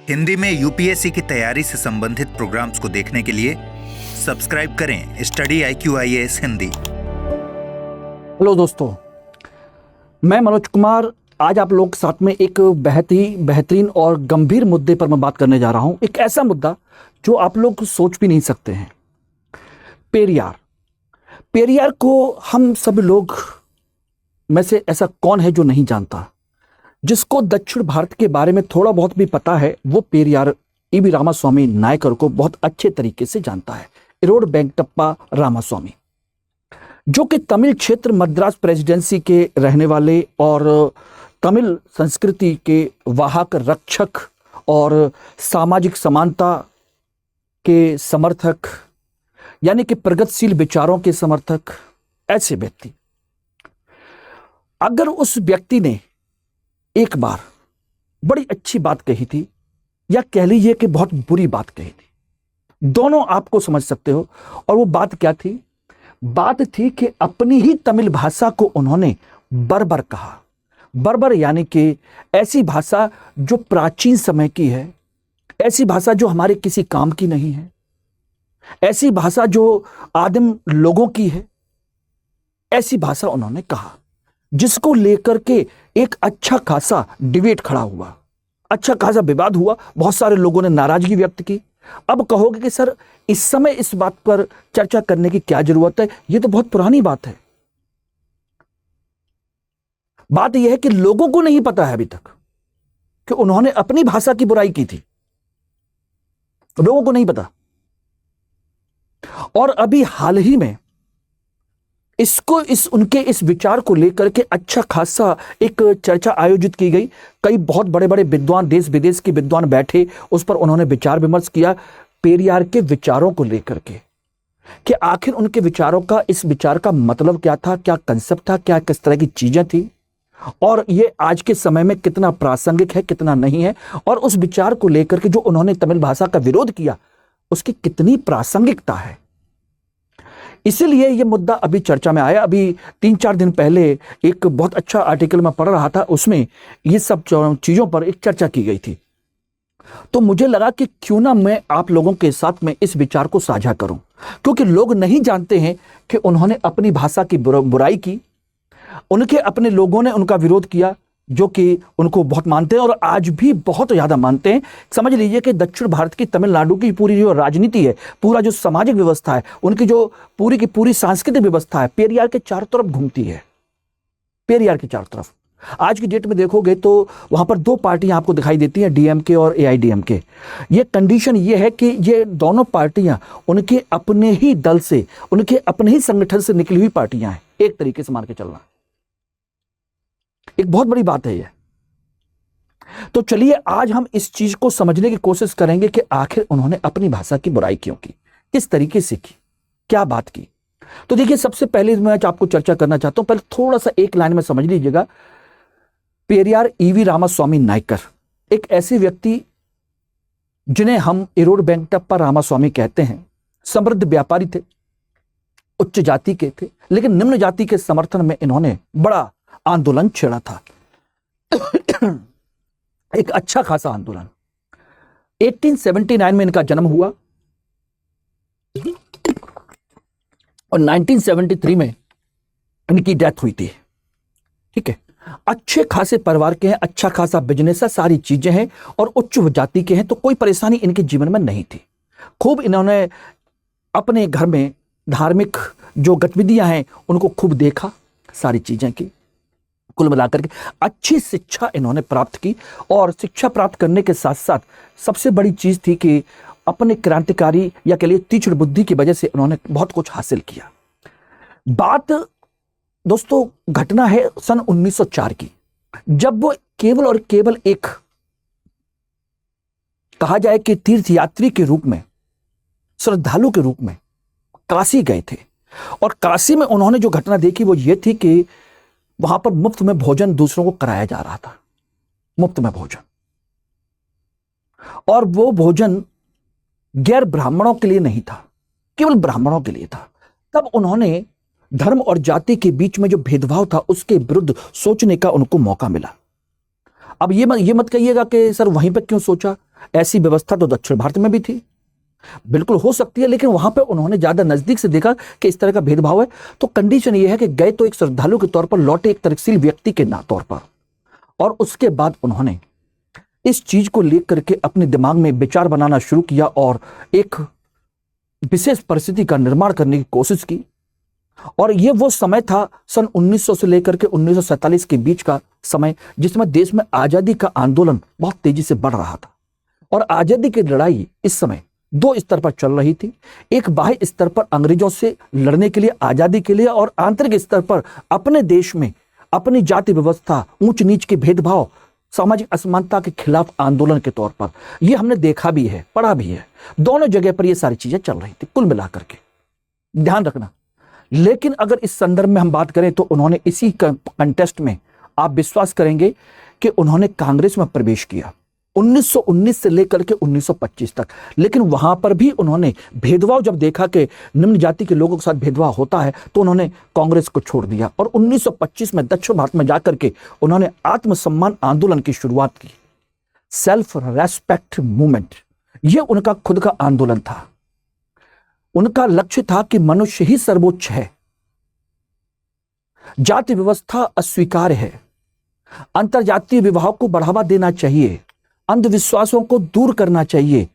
हिंदी में यूपीएससी की तैयारी से संबंधित प्रोग्राम्स को देखने के लिए सब्सक्राइब करें स्टडी IQIAS हिंदी। हेलो दोस्तों, मैं मनोज कुमार आज आप लोग के साथ में एक बेहद ही बेहतरीन और गंभीर मुद्दे पर मैं बात करने जा रहा हूं। एक ऐसा मुद्दा जो आप लोग सोच भी नहीं सकते हैं। पेरियार को हम सब लोग में से ऐसा कौन है जो नहीं जानता। जिसको दक्षिण भारत के बारे में थोड़ा बहुत भी पता है वो पेरियार ईवी रामास्वामी नायकर को बहुत अच्छे तरीके से जानता है। इरोड वेंकटप्पा रामास्वामी, जो कि तमिल क्षेत्र मद्रास प्रेसिडेंसी के रहने वाले और तमिल संस्कृति के वाहक, रक्षक और सामाजिक समानता के समर्थक, यानी कि प्रगतिशील विचारों के समर्थक, ऐसे व्यक्ति। अगर उस व्यक्ति ने एक बार बड़ी अच्छी बात कही थी या कह लीजिए कि बहुत बुरी बात कही थी, दोनों आपको समझ सकते हो। और वो बात क्या थी? बात थी कि अपनी ही तमिल भाषा को उन्होंने बर्बर कहा। बर्बर यानी कि ऐसी भाषा जो प्राचीन समय की है, ऐसी भाषा जो हमारे किसी काम की नहीं है, ऐसी भाषा जो आदिम लोगों की है, ऐसी भाषा उन्होंने कहा, जिसको लेकर के एक अच्छा खासा डिबेट खड़ा हुआ, अच्छा खासा विवाद हुआ। बहुत सारे लोगों ने नाराजगी व्यक्त की। अब कहोगे कि सर इस समय इस बात पर चर्चा करने की क्या जरूरत है, यह तो बहुत पुरानी बात है। बात यह है कि लोगों को नहीं पता है अभी तक कि उन्होंने अपनी भाषा की बुराई की थी, लोगों को नहीं पता। और अभी हाल ही में उनके इस विचार को लेकर के अच्छा खासा एक चर्चा आयोजित की गई। कई बहुत बड़े बड़े विद्वान, देश विदेश के विद्वान बैठे, उस पर उन्होंने विचार विमर्श किया पेरियार के विचारों को लेकर के, कि आखिर उनके विचारों का, इस विचार का मतलब क्या था, क्या कंसेप्ट था, क्या किस तरह की चीजें थी, और ये आज के समय में कितना प्रासंगिक है, कितना नहीं है, और उस विचार को लेकर के जो उन्होंने तमिल भाषा का विरोध किया उसकी कितनी प्रासंगिकता है। इसीलिए यह मुद्दा अभी चर्चा में आया। अभी 3-4 दिन पहले एक बहुत अच्छा आर्टिकल मैं पढ़ रहा था, उसमें ये सब चीजों पर एक चर्चा की गई थी। तो मुझे लगा कि क्यों ना मैं आप लोगों के साथ में इस विचार को साझा करूं, क्योंकि लोग नहीं जानते हैं कि उन्होंने अपनी भाषा की बुराई की, उनके अपने लोगों ने उनका विरोध किया, जो कि उनको बहुत मानते हैं और आज भी बहुत ज्यादा मानते हैं। समझ लीजिए कि दक्षिण भारत की, तमिलनाडु की पूरी जो राजनीति है, पूरा जो सामाजिक व्यवस्था है, उनकी जो पूरी की पूरी सांस्कृतिक व्यवस्था है, पेरियार के चारों तरफ घूमती है। पेरियार के चारों तरफ आज की डेट में देखोगे तो वहां पर 2 पार्टियां आपको दिखाई देती हैं, DMK और AIDMK। ये कंडीशन ये है कि ये दोनों पार्टियां उनके अपने ही दल से, उनके अपने ही संगठन से निकली हुई पार्टियां हैं, एक तरीके से मान के चलना। एक बहुत बड़ी बात है यह। तो चलिए आज हम इस चीज को समझने की कोशिश करेंगे कि आखिर उन्होंने अपनी भाषा की बुराई क्यों की, किस तरीके से की, क्या बात की। तो देखिए, सबसे पहले मैं आपको चर्चा करना चाहता हूं, पहले थोड़ा सा एक लाइन में समझ लीजिएगा। पेरियार ईवी रामास्वामी नायकर एक ऐसे व्यक्ति जिन्हें हम इरोड वेंकटप्पा रामास्वामी कहते हैं, समृद्ध व्यापारी थे, उच्च जाति के थे, लेकिन निम्न जाति के समर्थन में इन्होंने बड़ा आंदोलन छेड़ा था। एक अच्छा खासा आंदोलन। 1879 में इनका जन्म हुआ और 1973 में इनकी डेथ हुई थी। ठीक है, अच्छे खासे परिवार के हैं, अच्छा खासा बिजनेस है, सारी चीजें हैं और उच्च जाति के हैं, तो कोई परेशानी इनके जीवन में नहीं थी। खूब इन्होंने अपने घर में धार्मिक जो गतिविधियां हैं उनको खूब देखा, सारी चीजें की। कुल मिलाकर के अच्छी शिक्षा इन्होंने प्राप्त की, और शिक्षा प्राप्त करने के साथ साथ सबसे बड़ी चीज थी कि अपने क्रांतिकारी या कह लिए तीक्ष्ण बुद्धि की वजह से उन्होंने बहुत कुछ हासिल किया। बात दोस्तों, घटना है सन 1904 की, जब वो केवल और केवल एक, कहा जाए कि तीर्थयात्री के रूप में, श्रद्धालु के रूप में काशी गए थे। और काशी में उन्होंने जो घटना देखी वो ये थी कि वहां पर मुफ्त में भोजन दूसरों को कराया जा रहा था, मुफ्त में भोजन, और वो भोजन गैर ब्राह्मणों के लिए नहीं था, केवल ब्राह्मणों के लिए था। तब उन्होंने धर्म और जाति के बीच में जो भेदभाव था उसके विरुद्ध सोचने का उनको मौका मिला। अब ये मत कहिएगा कि सर वहीं पे क्यों सोचा, ऐसी व्यवस्था तो दक्षिण भारत में भी थी, बिल्कुल हो सकती है, लेकिन वहां पे उन्होंने ज्यादा नजदीक से देखा कि इस तरह का भेदभाव है। तो कंडीशन ये है कि गए तो एक श्रद्धालु के तौर पर, लौटे एक तर्कशील व्यक्ति के तौर पर, और उसके बाद उन्होंने इस चीज को लेकर के अपने दिमाग में विचार बनाना शुरू किया और एक विशेष परिस्थिति का निर्माण करने की कोशिश की। और ये वो समय था सन 1900 से लेकर के 1947 के बीच का समय, जिसमें देश में आजादी का आंदोलन बहुत तेजी से बढ़ रहा था। और आजादी की लड़ाई इस समय दो स्तर पर चल रही थी। एक बाह्य स्तर पर अंग्रेजों से लड़ने के लिए, आजादी के लिए, और आंतरिक स्तर पर अपने देश में अपनी जाति व्यवस्था, ऊंच नीच के भेदभाव, सामाजिक असमानता के खिलाफ आंदोलन के तौर पर। यह हमने देखा भी है, पढ़ा भी है, दोनों जगह पर यह सारी चीजें चल रही थी कुल मिलाकर के, ध्यान रखना। लेकिन अगर इस संदर्भ में हम बात करें तो उन्होंने इसी कंटेस्ट में, आप विश्वास करेंगे कि उन्होंने कांग्रेस में प्रवेश किया 1919 से लेकर के 1925 तक। लेकिन वहां पर भी उन्होंने भेदभाव जब देखा कि निम्न जाति के लोगों के साथ भेदभाव होता है, तो उन्होंने कांग्रेस को छोड़ दिया और 1925 में दक्षिण भारत में जाकर के उन्होंने आत्मसम्मान आंदोलन की शुरुआत की। सेल्फ रेस्पेक्ट मूवमेंट, यह उनका खुद का आंदोलन था। उनका लक्ष्य था कि मनुष्य ही सर्वोच्च है, जाति व्यवस्था अस्वीकार्य है, अंतरजातीय विवाह को बढ़ावा देना चाहिए, अंधविश्वासों को दूर करना चाहिए।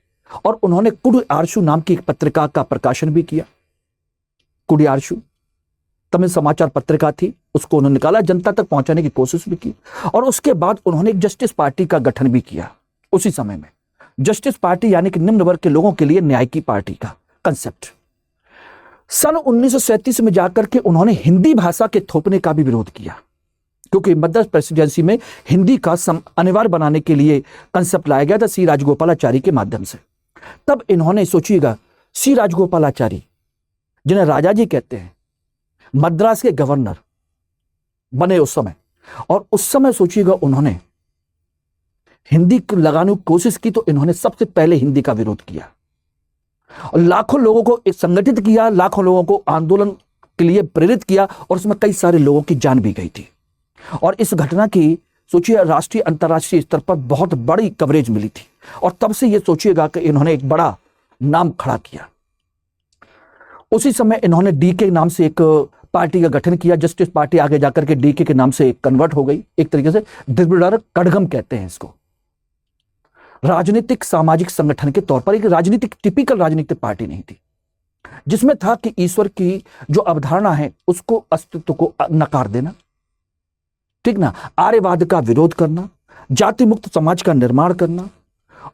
और उन्होंने कुडी आरशु नाम की एक पत्रिका का प्रकाशन भी किया। कुडी आरशु तमिल समाचार पत्रिका थी, उसको उन्होंने निकाला, जनता तक पहुंचाने की कोशिश भी की। और उसके बाद उन्होंने एक जस्टिस पार्टी का गठन भी किया उसी समय में। जस्टिस पार्टी यानी कि निम्न वर्ग के लोगों के लिए न्याय की पार्टी का कंसेप्ट। सन 1937 में जाकर के उन्होंने हिंदी भाषा के थोपने का भी विरोध किया, क्योंकि मद्रास प्रेसिडेंसी में हिंदी का अनिवार्य बनाने के लिए कंसेप्ट लाया गया था सी राजगोपालाचारी के माध्यम से। तब इन्होंने, सोचिएगा, सी राजगोपालाचारी, जिन्हें राजा जी कहते हैं, मद्रास के गवर्नर बने उस समय, और उस समय सोचिएगा उन्होंने हिंदी लगाने की कोशिश की, तो इन्होंने सबसे पहले हिंदी का विरोध किया और लाखों लोगों को संगठित किया, लाखों लोगों को आंदोलन के लिए प्रेरित किया, और उसमें कई सारे लोगों की जान भी गई थी। और इस घटना की सोचिए राष्ट्रीय अंतर्राष्ट्रीय स्तर पर बहुत बड़ी कवरेज मिली थी, और तब से यह सोचिएगा कि इन्होंने एक बड़ा नाम खड़ा किया। उसी समय इन्होंने डीके नाम से एक पार्टी का गठन किया, जस्टिस पार्टी आगे जाकर के डीके के नाम से कन्वर्ट हो गई, एक तरीके से द्रिविड़ कड़गम कहते हैं इसको। राजनीतिक सामाजिक संगठन के तौर पर एक राजनीतिक, टिपिकल राजनीतिक पार्टी नहीं थी, जिसमें था कि ईश्वर की जो अवधारणा है उसको, अस्तित्व को नकार देना, ठीक ना, आर्यवाद का विरोध करना, जाति मुक्त समाज का निर्माण करना,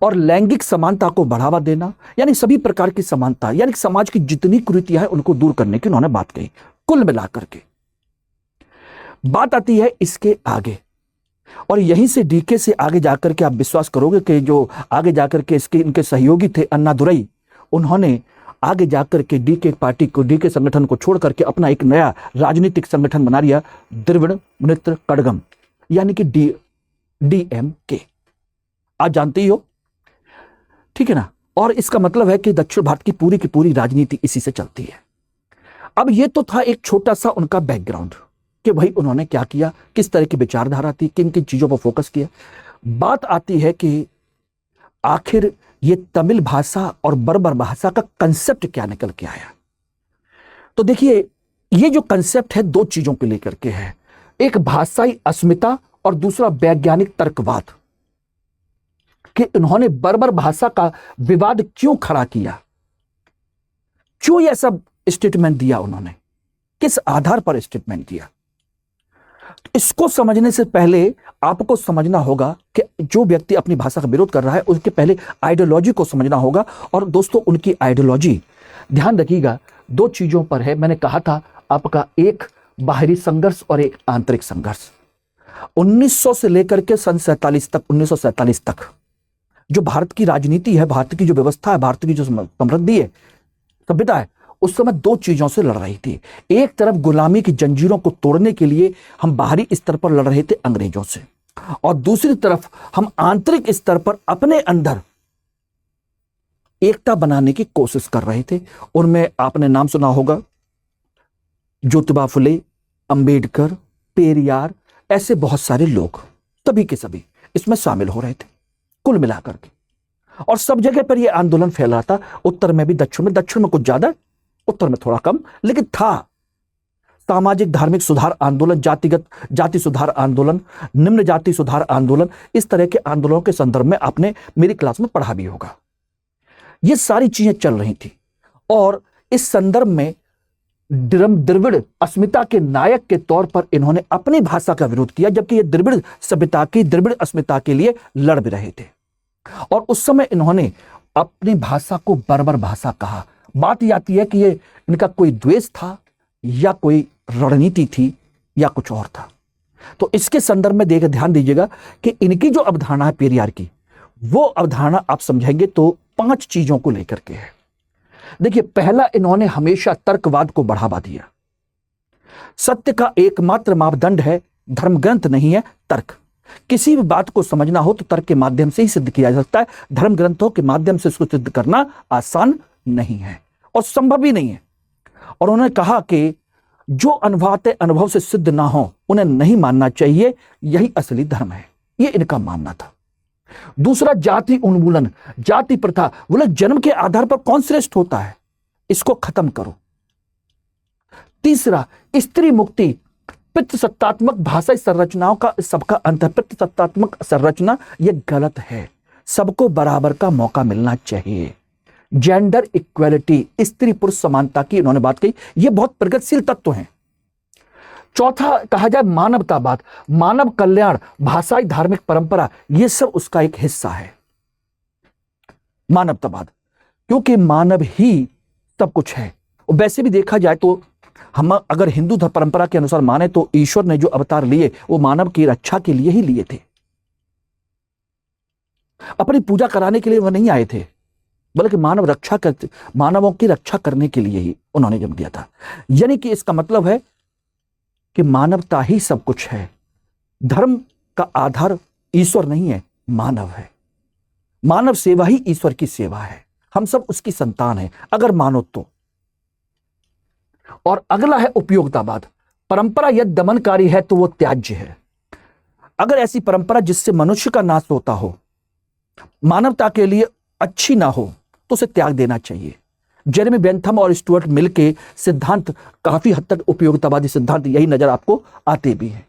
और लैंगिक समानता को बढ़ावा देना, यानी सभी प्रकार की समानता, यानी समाज की जितनी कुरीतियां हैं उनको दूर करने की उन्होंने बात कही। कुल मिलाकर के बात आती है इसके आगे, और यहीं से डीके से आगे जाकर के आप विश्वास करोगे कि जो आगे जाकर के इसके इनके सहयोगी थे अन्नादुरई, उन्होंने आगे जाकर के डीके पार्टी को, डीके संगठन को छोड़ करके अपना एक नया राजनीतिक संगठन बना लिया, द्रविड़ मुनेत्र कड़गम, यानी कि डीएमके। आप जानते ही हो, ठीक है ना। और इसका मतलब है कि दक्षिण भारत की पूरी राजनीति इसी से चलती है। अब ये तो था एक छोटा सा उनका बैकग्राउंड कि भाई उन्होंने क्या किया, किस तरह की विचारधारा थी, किन किन चीजों पर फोकस किया। बात आती है कि आखिर ये तमिल भाषा और बर्बर भाषा का कंसेप्ट क्या निकल के आया। तो देखिए, ये जो कंसेप्ट है दो चीजों को लेकर के है, एक भाषाई अस्मिता और दूसरा वैज्ञानिक तर्कवाद, कि उन्होंने बर्बर भाषा का विवाद क्यों खड़ा किया, क्यों यह सब स्टेटमेंट दिया, उन्होंने किस आधार पर स्टेटमेंट दिया। इसको समझने से पहले आपको समझना होगा कि जो व्यक्ति अपनी भाषा का विरोध कर रहा है उसके पहले आइडियोलॉजी को समझना होगा। और दोस्तों, उनकी आइडियोलॉजी, ध्यान रखिएगा, दो चीजों पर है। मैंने कहा था आपका, एक बाहरी संघर्ष और एक आंतरिक संघर्ष। 1900 से लेकर के सन 1947 तक जो भारत की राजनीति है, भारत की जो व्यवस्था है, भारत की जो समृद्धि है, सभ्यता है, उस समय दो चीजों से लड़ रही थी। एक तरफ गुलामी की जंजीरों को तोड़ने के लिए हम बाहरी स्तर पर लड़ रहे थे अंग्रेजों से, और दूसरी तरफ हम आंतरिक स्तर पर अपने अंदर एकता बनाने की कोशिश कर रहे थे। उनमें आपने नाम सुना होगा ज्योतिबा फुले, अंबेडकर, पेरियार, ऐसे बहुत सारे लोग, सभी के सभी इसमें शामिल हो रहे थे कुल मिलाकर के। और सब जगह पर यह आंदोलन फैल रहा था, उत्तर में भी, दक्षिण में कुछ ज्यादा, उत्तर में थोड़ा कम, लेकिन था। सामाजिक धार्मिक सुधार आंदोलन, जाति सुधार आंदोलन, निम्न जाति सुधार आंदोलन, इस तरह के आंदोलनों के संदर्भ में आपने मेरी क्लास में पढ़ा भी होगा। ये सारी चीजें चल रही थी और इस संदर्भ में द्रविड़ अस्मिता के नायक के तौर पर इन्होंने अपनी भाषा का विरोध किया, जबकि ये द्रविड़ सभ्यता की, द्रविड़ अस्मिता के लिए लड़ भी रहे थे। और उस समय इन्होंने अपनी भाषा को बर्बर भाषा कहा। बात ये आती है कि ये इनका कोई द्वेष था या कोई रणनीति थी या कुछ और था। तो इसके संदर्भ में ध्यान दीजिएगा कि इनकी जो अवधारणा है पेरियार की, वो अवधारणा आप समझेंगे तो 5 चीजों को लेकर के है। देखिए, पहला, इन्होंने हमेशा तर्कवाद को बढ़ावा दिया। सत्य का एकमात्र मापदंड है धर्म ग्रंथ, नहीं है तर्क। किसी भी बात को समझना हो तो तर्क के माध्यम से ही सिद्ध किया जा सकता है। धर्म ग्रंथों के माध्यम से इसको सिद्ध करना आसान नहीं है और संभव भी नहीं है। और उन्होंने कहा कि जो अनुभव से सिद्ध ना हो उन्हें नहीं मानना चाहिए, यही असली धर्म है। यह इनका मानना था। दूसरा, जाति उन्मूलन, जाति प्रथा, बोले जन्म के आधार पर कौन श्रेष्ठ होता है, इसको खत्म करो। तीसरा, स्त्री मुक्ति, पितृसत्तात्मक भाषाई संरचनाओं का सबका अंत है। पितृसत्तात्मक संरचना यह गलत है, सबको बराबर का मौका मिलना चाहिए। जेंडर इक्वेलिटी, स्त्री पुरुष समानता की इन्होंने बात कही। यह बहुत प्रगतिशील तत्व हैं। चौथा, कहा जाए मानवतावाद, मानव कल्याण, भाषाई धार्मिक परंपरा, यह सब उसका एक हिस्सा है। मानवतावाद, क्योंकि मानव ही सब कुछ है। और वैसे भी देखा जाए तो हम अगर हिंदू धर्म परंपरा के अनुसार माने तो ईश्वर ने जो अवतार लिए वो मानव की रक्षा के लिए ही लिए थे। अपनी पूजा कराने के लिए वह नहीं आए थे, बल्कि मानवों की रक्षा करने के लिए ही उन्होंने जन्म दिया था। यानी कि इसका मतलब है कि मानवता ही सब कुछ है। धर्म का आधार ईश्वर नहीं है, मानव है। मानव सेवा ही ईश्वर की सेवा है। हम सब उसकी संतान है, अगर मानो तो। और अगला है उपयोगितावाद, परंपरा यदि दमनकारी है तो वो त्याज्य है। अगर ऐसी परंपरा जिससे मनुष्य का नाश होता हो, मानवता के लिए अच्छी ना हो, तो उसे त्याग देना चाहिए। जेरेमी बेंथम और स्टुअर्ट मिल के सिद्धांत काफी हद तक उपयोगितावादी सिद्धांत यही नजर आपको आते भी हैं,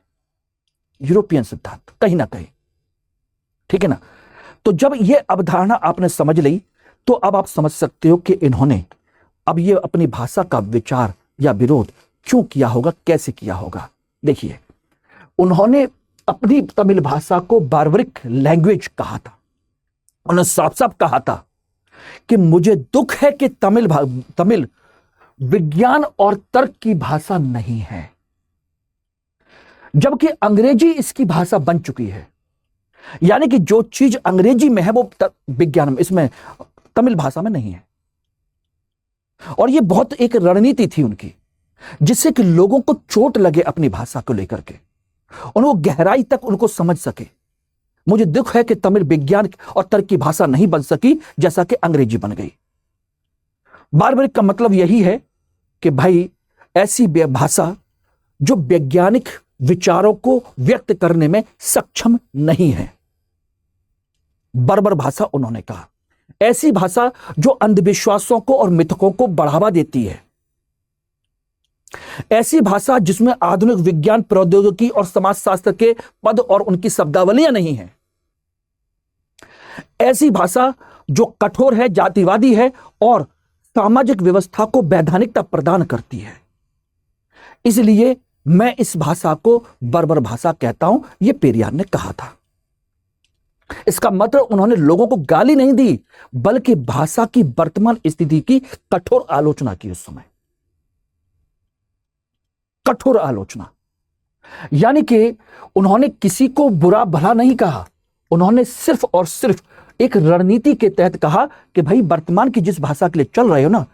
यूरोपियन सिद्धांत कहीं ना कहीं, ठीक है ना। तो जब यह अवधारणा आपने समझ ली तो अब आप समझ सकते हो कि इन्होंने अब ये अपनी भाषा का विचार या विरोध क्यों किया होगा, कैसे किया होगा। देखिए, उन्होंने अपनी तमिल भाषा को बार्बरिक लैंग्वेज कहा था। उन्होंने साफ साफ कहा था कि मुझे दुख है कि तमिल विज्ञान और तर्क की भाषा नहीं है, जबकि अंग्रेजी इसकी भाषा बन चुकी है। यानी कि जो चीज अंग्रेजी में है वो विज्ञान में, इसमें तमिल भाषा में नहीं है। और ये बहुत एक रणनीति थी उनकी, जिससे कि लोगों को चोट लगे अपनी भाषा को लेकर के, उनको गहराई तक उनको समझ सके। मुझे दुख है कि तमिल विज्ञान और तर्क की भाषा नहीं बन सकी जैसा कि अंग्रेजी बन गई। बार्बरिक का मतलब यही है कि भाई ऐसी भाषा जो वैज्ञानिक विचारों को व्यक्त करने में सक्षम नहीं है, बर्बर भाषा उन्होंने कहा। ऐसी भाषा जो अंधविश्वासों को और मिथकों को बढ़ावा देती है, ऐसी भाषा जिसमें आधुनिक विज्ञान, प्रौद्योगिकी और समाजशास्त्र के पद और उनकी शब्दावलियां नहीं है, ऐसी भाषा जो कठोर है, जातिवादी है और सामाजिक व्यवस्था को वैधानिकता प्रदान करती है। इसलिए मैं इस भाषा को बर्बर भाषा कहता हूं, यह पेरियार ने कहा था। इसका मतलब उन्होंने लोगों को गाली नहीं दी, बल्कि भाषा की वर्तमान स्थिति की कठोर आलोचना की। उस समय कठोर आलोचना, यानी कि उन्होंने किसी को बुरा भला नहीं कहा। उन्होंने सिर्फ और सिर्फ एक रणनीति के तहत कहा कि भाई वर्तमान की जिस भाषा के लिए चल रहे हो ना,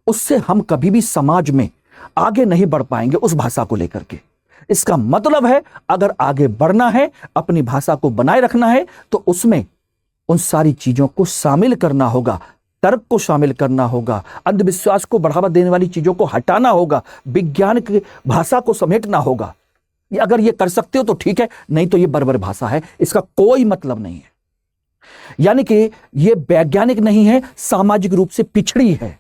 उससे हम कभी भी समाज में आगे नहीं बढ़ पाएंगे उस भाषा को लेकर के। इसका मतलब है अगर आगे बढ़ना है, अपनी भाषा को बनाए रखना है, तो उसमें उन सारी चीजों को शामिल करना होगा, तर्क को शामिल करना होगा, अंधविश्वास को बढ़ावा देने वाली चीजों को हटाना होगा, विज्ञान की भाषा को समेटना होगा। अगर ये कर सकते हो तो ठीक है, नहीं तो ये बर्बर भाषा है, इसका कोई मतलब नहीं है। यानी कि यह वैज्ञानिक नहीं है, सामाजिक रूप से पिछड़ी है।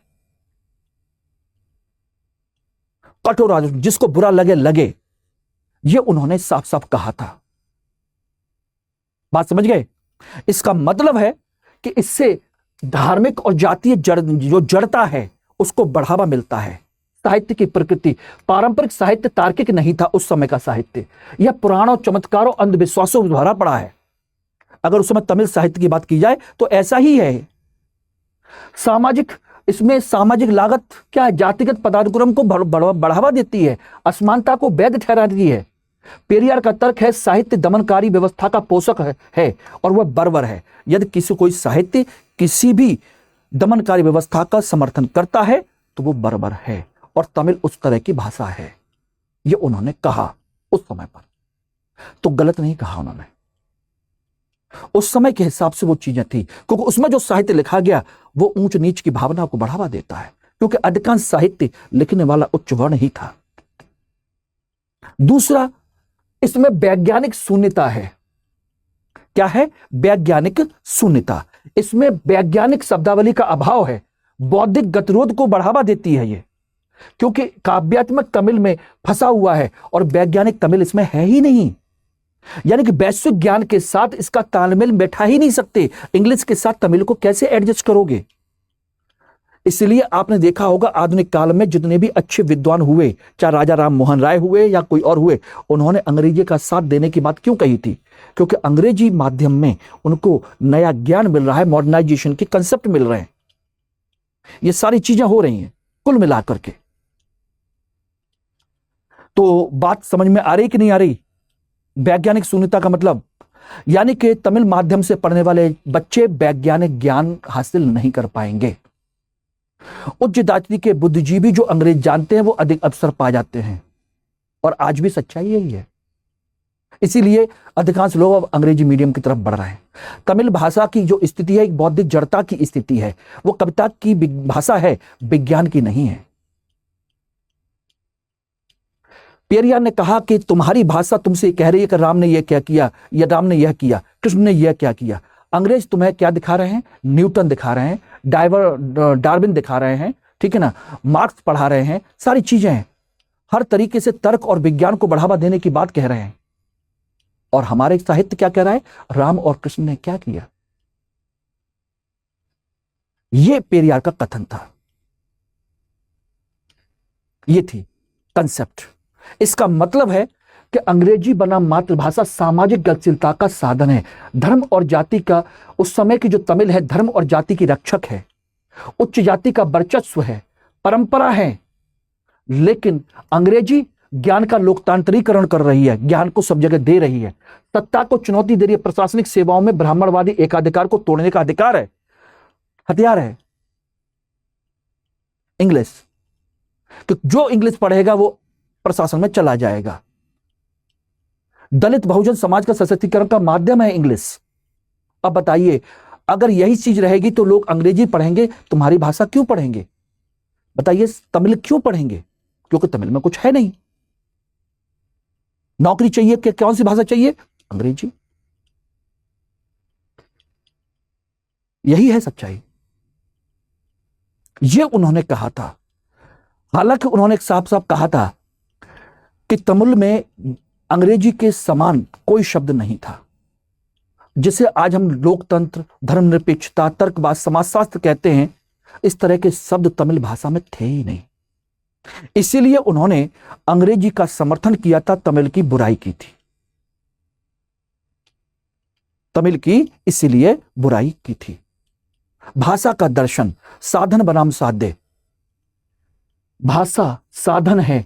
कठोर आलोचना, जिसको बुरा लगे लगे, यह उन्होंने साफ साफ कहा था। बात समझ गए? इसका मतलब है कि इससे धार्मिक और जातीय जो जड़ता है उसको बढ़ावा मिलता है। साहित्य की प्रकृति, पारंपरिक साहित्य तार्किक नहीं था उस समय का साहित्य। यह पुराणों, चमत्कारों, अंधविश्वासों से भरा पड़ा है। अगर उस समय तमिल साहित्य की बात की जाए तो ऐसा ही है। सामाजिक, इसमें सामाजिक लागत क्या है? जातिगत पदानुक्रम को बढ़ावा देती है, असमानता को वैध ठहराती है। पेरियार का तर्क है साहित्य दमनकारी व्यवस्था का पोषक है और वह बर्बर है। यदि कोई साहित्य किसी भी दमनकारी व्यवस्था का समर्थन करता है तो वो बर्बर है, और तमिल उस तरह की भाषा है। ये उन्होंने कहा उस समय पर, तो गलत नहीं कहा उन्होंने। उस समय के हिसाब से वो चीजें थी, क्योंकि उसमें जो साहित्य लिखा गया वो ऊंच नीच की भावना को बढ़ावा देता है, क्योंकि अधिकांश साहित्य लिखने वाला उच्च वर्ण ही था। दूसरा, इसमें वैज्ञानिक शून्यता है। क्या है? वैज्ञानिक शून्यता। इसमें वैज्ञानिक शब्दावली का अभाव है, बौद्धिक गतिरोध को बढ़ावा देती है ये, क्योंकि काव्यात्मक तमिल में फंसा हुआ है और वैज्ञानिक तमिल इसमें है ही नहीं। यानी कि वैश्विक ज्ञान के साथ इसका तालमेल बैठा ही नहीं सकते। इंग्लिश के साथ तमिल को कैसे एडजस्ट करोगे? इसलिए आपने देखा होगा आधुनिक काल में जितने भी अच्छे विद्वान हुए, चाहे राजा राम मोहन राय हुए या कोई और हुए, उन्होंने अंग्रेजी का साथ देने की बात क्यों कही थी? क्योंकि अंग्रेजी माध्यम में उनको नया ज्ञान मिल रहा है, मॉडर्नाइजेशन के कंसेप्ट मिल रहे हैं, ये सारी चीजें हो रही हैं कुल मिलाकर के। तो बात समझ में आ रही कि नहीं आ रही? वैज्ञानिक शून्यता का मतलब, यानी कि तमिल माध्यम से पढ़ने वाले बच्चे वैज्ञानिक ज्ञान हासिल नहीं कर पाएंगे। उच्च जाति के बुद्धिजीवी जो अंग्रेज जानते हैं वो अधिक अवसर पा जाते हैं, और आज भी सच्चाई यही है। इसीलिए अधिकांश लोग अब अंग्रेजी मीडियम की तरफ बढ़ रहे हैं। तमिल भाषा की जो स्थिति है एक बौद्धिक जड़ता की स्थिति है, वो कविता की भाषा है, विज्ञान की नहीं है। पेरियार ने कहा कि तुम्हारी भाषा तुमसे कह रही है कि राम ने यह क्या किया, या राम ने यह किया, कृष्ण ने यह क्या किया। अंग्रेज तुम्हें क्या दिखा रहे हैं? न्यूटन दिखा रहे हैं, डार्विन दिखा रहे हैं, ठीक है ना, मार्क्स पढ़ा रहे हैं, सारी चीजें हैं। हर तरीके से तर्क और विज्ञान को बढ़ावा देने की बात कह रहे हैं। और हमारे साहित्य क्या कह रहा है? राम और कृष्ण ने क्या किया। यह पेरियार का कथन था, यह थी कंसेप्ट। इसका मतलब है कि अंग्रेजी बनाम मातृभाषा सामाजिक गतिशीलता का साधन है। धर्म और जाति का, उस समय की जो तमिल है धर्म और जाति की रक्षक है, उच्च जाति का वर्चस्व है, परंपरा है। लेकिन अंग्रेजी ज्ञान का लोकतांत्रिकरण कर रही है, ज्ञान को सब जगह दे रही है, सत्ता को चुनौती दे रही है। प्रशासनिक सेवाओं में ब्राह्मणवादी एकाधिकार को तोड़ने का अधिकार है, हथियार है इंग्लिश। तो जो इंग्लिश पढ़ेगा वो प्रशासन में चला जाएगा। दलित बहुजन समाज का सशक्तिकरण का माध्यम है इंग्लिश। अब बताइए, अगर यही चीज रहेगी तो लोग अंग्रेजी पढ़ेंगे, तुम्हारी भाषा क्यों पढ़ेंगे? बताइए, तमिल क्यों पढ़ेंगे? क्योंकि तमिल में कुछ है नहीं। नौकरी चाहिए कि कौन सी भाषा चाहिए? अंग्रेजी। यही है सच्चाई। यह उन्होंने कहा था। हालांकि उन्होंने साफ साफ कहा था कि तमिल में अंग्रेजी के समान कोई शब्द नहीं था, जिसे आज हम लोकतंत्र, धर्मनिरपेक्षता, तर्कवाद, समाजशास्त्र कहते हैं। इस तरह के शब्द तमिल भाषा में थे ही नहीं। इसीलिए उन्होंने अंग्रेजी का समर्थन किया था, तमिल की बुराई की थी। तमिल की इसीलिए बुराई की थी। भाषा का दर्शन, साधन बनाम साध्य। भाषा साधन है,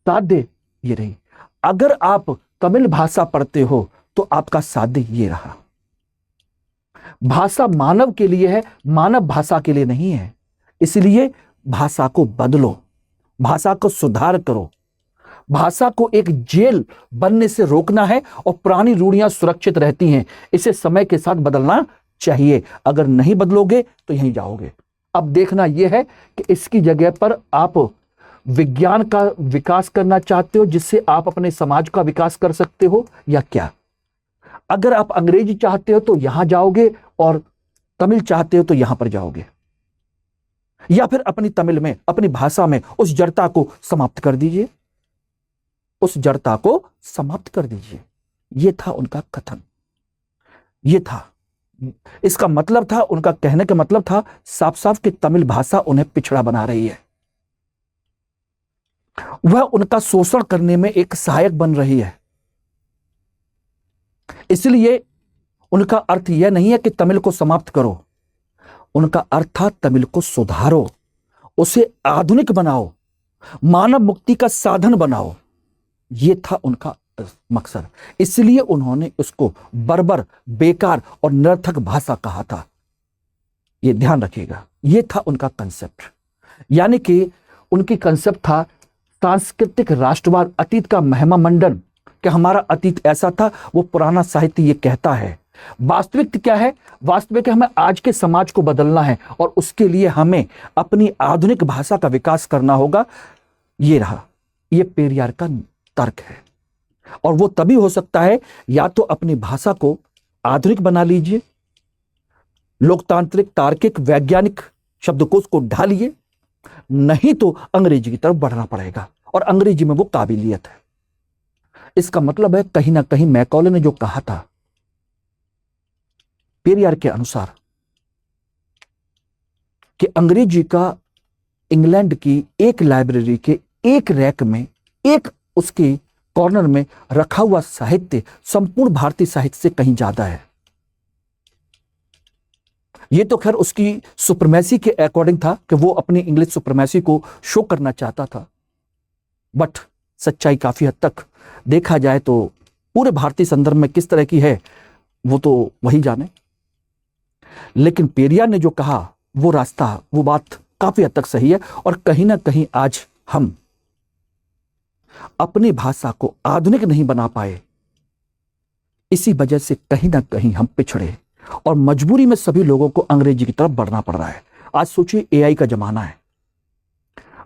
साध्य ये रही। अगर आप तमिल भाषा पढ़ते हो तो आपका साध्य ये रहा। भाषा मानव के लिए है, मानव भाषा के लिए नहीं है। इसलिए भाषा को बदलो, भाषा को सुधार करो। भाषा को एक जेल बनने से रोकना है, और पुरानी रूढ़ियां सुरक्षित रहती हैं, इसे समय के साथ बदलना चाहिए। अगर नहीं बदलोगे तो यहीं जाओगे। अब देखना यह है कि इसकी जगह पर आप विज्ञान का विकास करना चाहते हो, जिससे आप अपने समाज का विकास कर सकते हो, या क्या? अगर आप अंग्रेजी चाहते हो तो यहां जाओगे और तमिल चाहते हो तो यहां पर जाओगे, या फिर अपनी तमिल में, अपनी भाषा में उस जड़ता को समाप्त कर दीजिए, उस जड़ता को समाप्त कर दीजिए। यह था उनका कथन, यह था, इसका मतलब था, उनका कहने का मतलब था साफ साफ कि तमिल भाषा उन्हें पिछड़ा बना रही है, वह उनका शोषण करने में एक सहायक बन रही है। इसलिए उनका अर्थ यह नहीं है कि तमिल को समाप्त करो, उनका अर्थ था तमिल को सुधारो, उसे आधुनिक बनाओ, मानव मुक्ति का साधन बनाओ। यह था उनका मकसद। इसलिए उन्होंने उसको बर्बर, बेकार और निरर्थक भाषा कहा था। यह ध्यान रखिएगा, यह था उनका कंसेप्ट। यानी कि उनकी कंसेप्ट था सांस्कृतिक राष्ट्रवाद, अतीत का महिमा मंडन, कि हमारा अतीत ऐसा था, वो पुराना साहित्य ये कहता है। वास्तविक क्या है? वास्तविक हमें आज के समाज को बदलना है और उसके लिए हमें अपनी आधुनिक भाषा का विकास करना होगा। ये रहा, ये पेरियार का तर्क है। और वो तभी हो सकता है या तो अपनी भाषा को आधुनिक बना लीजिए, लोकतांत्रिक, तार्किक, वैज्ञानिक शब्दकोश को ढालिए, नहीं तो अंग्रेजी की तरफ बढ़ना पड़ेगा। और अंग्रेजी में वो काबिलियत है। इसका मतलब है कहीं ना कहीं मैकॉले ने जो कहा था पेरियार के अनुसार कि अंग्रेजी का इंग्लैंड की एक लाइब्रेरी के एक रैक में, एक उसके कॉर्नर में रखा हुआ साहित्य संपूर्ण भारतीय साहित्य से कहीं ज्यादा है। यह तो खैर उसकी सुप्रीमेसी के अकॉर्डिंग था कि वो अपनी इंग्लिश सुप्रीमेसी को शो करना चाहता था, बट सच्चाई काफी हद तक देखा जाए तो पूरे भारतीय संदर्भ में किस तरह की है वो तो वही जाने। लेकिन पेरियार ने जो कहा वो रास्ता, वो बात काफी हद तक सही है। और कहीं ना कहीं आज हम अपनी भाषा को आधुनिक नहीं बना पाए, इसी वजह से कहीं ना कहीं हम पिछड़े और मजबूरी में सभी लोगों को अंग्रेजी की तरफ बढ़ना पड़ रहा है। आज सोचिए एआई का जमाना है,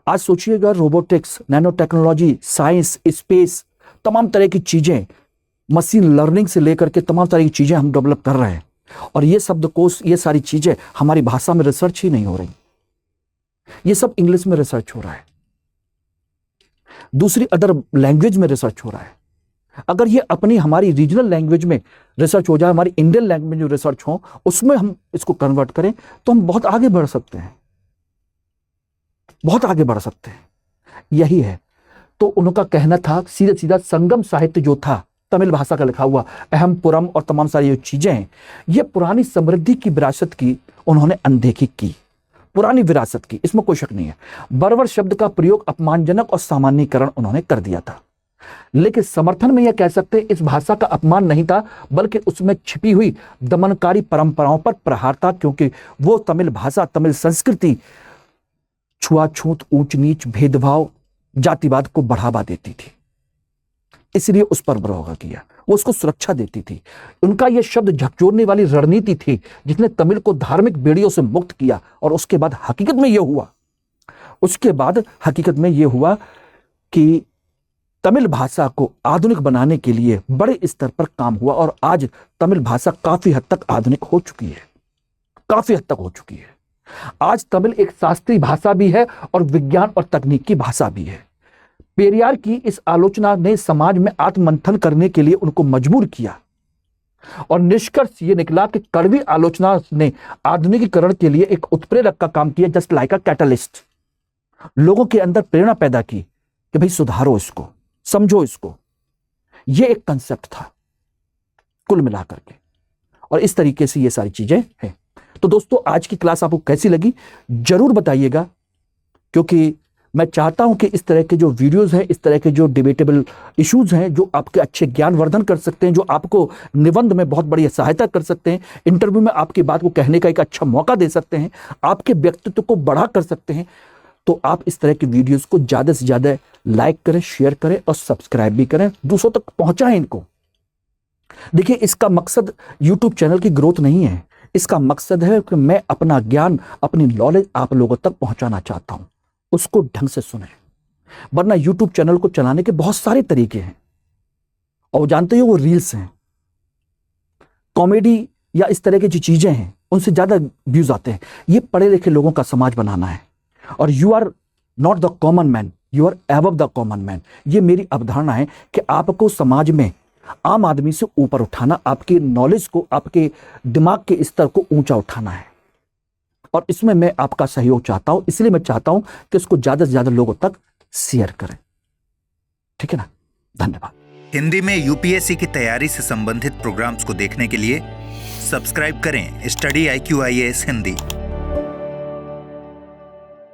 आज सोचिएगा robotics, nano technology, science, space, तमाम तरह की चीजें, मशीन लर्निंग से लेकर के तमाम तरह की चीजें हम डेवलप कर रहे हैं। और ये शब्दकोश, ये सारी चीजें हमारी भाषा में रिसर्च ही नहीं हो रही, ये सब इंग्लिश में रिसर्च हो रहा है, दूसरी अदर लैंग्वेज में रिसर्च हो रहा है। अगर ये अपनी हमारी रीजनल लैंग्वेज में रिसर्च हो जाए, हमारी इंडियन लैंग्वेज में रिसर्च हो, उसमें हम इसको कन्वर्ट करें तो हम बहुत आगे बढ़ सकते हैं, बहुत आगे बढ़ सकते हैं। यही है तो उनका कहना था। सीधा सीधा संगम साहित्य जो था तमिल भाषा का लिखा हुआ, अहम पुरम और तमाम सारी जो चीजें हैं, ये पुरानी समृद्धि की विरासत की उन्होंने अनदेखी की, पुरानी विरासत की, इसमें कोई शक नहीं है। बर्बर शब्द का प्रयोग अपमानजनक और सामान्यीकरण उन्होंने कर दिया था। लेकिन समर्थन में यह कह सकते हैं इस भाषा का अपमान नहीं था, बल्कि उसमें छिपी हुई दमनकारी परंपराओं पर प्रहार था, क्योंकि वो तमिल भाषा, तमिल संस्कृति छुआछूत, ऊंच नीच, भेदभाव, जातिवाद को बढ़ावा देती थी, इसलिए उस पर विरोध किया, वो उसको सुरक्षा देती थी। उनका यह शब्द झकझोरने वाली रणनीति थी जिसने तमिल को धार्मिक बेड़ियों से मुक्त किया। और उसके बाद हकीकत में यह हुआ, उसके बाद हकीकत में यह हुआ कि तमिल भाषा को आधुनिक बनाने के लिए बड़े स्तर पर काम हुआ और आज तमिल भाषा काफी हद तक आधुनिक हो चुकी है, काफी हद तक हो चुकी है। आज तमिल एक शास्त्रीय भाषा भी है और विज्ञान और तकनीक की भाषा भी है। पेरियार की इस आलोचना ने समाज में आत्ममंथन करने के लिए उनको मजबूर किया और निष्कर्ष ये निकला कि कड़वी आलोचना ने आधुनिकीकरण के लिए एक उत्प्रेरक का काम किया, जस्ट लाइक अ कैटलिस्ट। लोगों के अंदर प्रेरणा पैदा की कि भाई सुधारो इसको, समझो इसको। ये एक कंसेप्ट था कुल मिलाकर के, और इस तरीके से ये सारी चीजें हैं। तो दोस्तों आज की क्लास आपको कैसी लगी जरूर बताइएगा, क्योंकि मैं चाहता हूं कि इस तरह के जो वीडियोस हैं, इस तरह के जो डिबेटेबल इश्यूज हैं, जो आपके अच्छे ज्ञानवर्धन कर सकते हैं, जो आपको निबंध में बहुत बड़ी सहायता कर सकते हैं, इंटरव्यू में आपकी बात को कहने का एक अच्छा मौका दे सकते हैं, आपके व्यक्तित्व को बढ़ा कर सकते हैं, तो आप इस तरह के वीडियोस को ज्यादा से ज्यादा लाइक करें, शेयर करें और सब्सक्राइब भी करें, दूसरों तक पहुंचाएं इनको। देखिए इसका मकसद यूट्यूब चैनल की ग्रोथ नहीं है, इसका मकसद है कि मैं अपना ज्ञान, अपनी नॉलेज आप लोगों तक पहुंचाना चाहता हूं, उसको ढंग से सुने। वरना यूट्यूब चैनल को चलाने के बहुत सारे तरीके हैं और जानते हो वो रील्स हैं, कॉमेडी या इस तरह की जो चीजें हैं उनसे ज्यादा व्यूज आते हैं। ये पढ़े लिखे लोगों का समाज बनाना है। और you are not the common man, you are above the common man. ये मेरी अवधारणा है कि आपको समाज में आम आदमी से ऊपर उठाना, आपके नॉलेज को, आपके दिमाग के स्तर को ऊंचा उठाना है। और इसमें मैं आपका सहयोग चाहता हूं, इसलिए मैं चाहता हूं कि इसको ज्यादा से ज्यादा लोगों तक शेयर करें। ठीक है ना? धन्यवाद। हिंदी में यूपीएससी की तैयारी से संबंधित प्रोग्राम्स को देखने के लिए सब्सक्राइब करें स्टडी IQ IAS हिंदी।